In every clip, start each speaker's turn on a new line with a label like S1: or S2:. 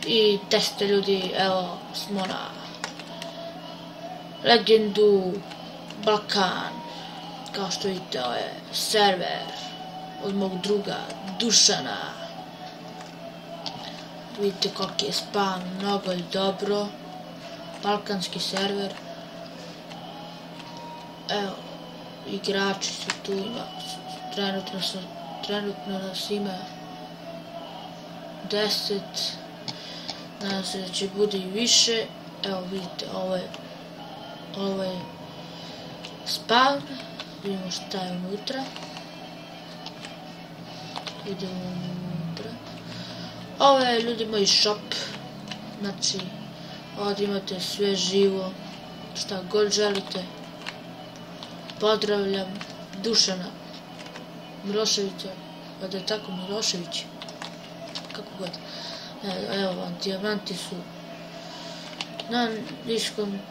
S1: I 10 ljudi, evo smo na Legendu Balkan. Kao što vidite, ovo je server od mog druga Dušana. Vidite koliki je spam, mnogo je dobro. Balkanski server. Evo, igrači su tu, trenutno nas ima 10. Nadam se da će bude i više. Evo vidite, ovo je spawn. Vidimo šta je unutra. Idemo unutra. Ovo je, ljudi moji, shop. Znači, ovdje imate sve živo, šta god želite. Pozdravljam Dušana Miloševića, da je tako Milošević, kako god. Evo vam, dijamanti su na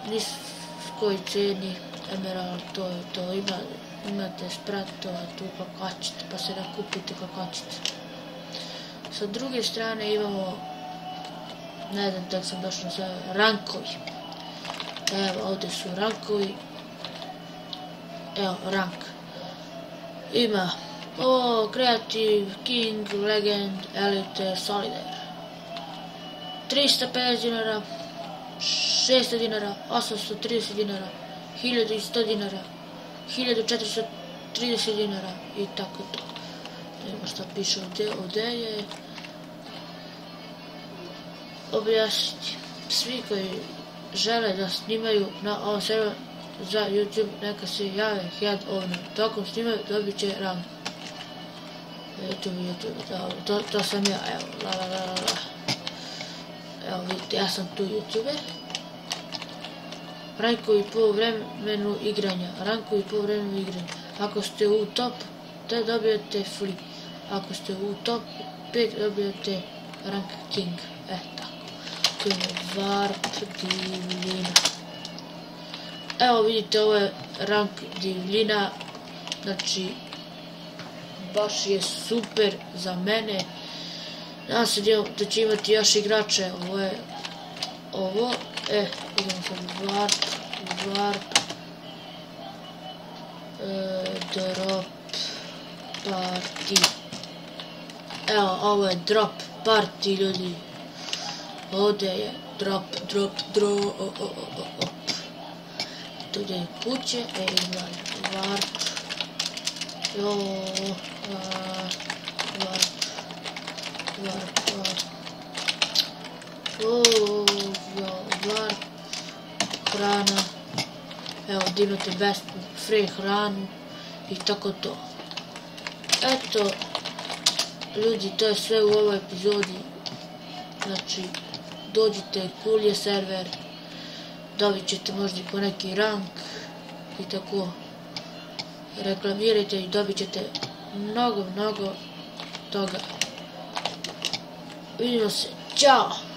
S1: niskoj ceni, emerald, to imate spratova tu kako hoćete, pa se nakupite kako hoćete. Sa druge strane imamo, ne znam da sam došao sa rankovi. Evo, ovdje su rankovi. Evo, rank. Ima Creative, King, Legend, Elite, Solitaire. 350 dinara, 600 dinara, 830 dinara, 1100 dinara, 1430 dinara i tako to. Vidimo što piše ovdje je objasniti. Svi koji žele da snimaju na ovom serveru za YouTube, neka se jave head owner. Tokom snimaju dobit će rang. YouTube, to sam ja, evo, Evo vidite, ja sam tu YouTuber. Rankovi po vremenu igranja. Ako ste u top, te dobijete free. Ako ste u top 5, dobijete rank king. Tako. Tu je warp divljina. Evo vidite, ovo je rank divljina. Znači, baš je super za mene. Nadam se da će imati još igrače. Ovo je idemo sad warp drop party. Evo, ovo je drop party, ljudi. Ovdje je drop. Tu je kuće, ima warp. Warp. Hrana. Evo, da imate besplatnu free hranu i tako to. Eto, ljudi, to je sve u ovoj epizodi. Znači, dođite, cool je server, dobit ćete možda i po neki rank i tako. Reklamirajte i dobit ćete mnogo toga. Vidimo se, ćao!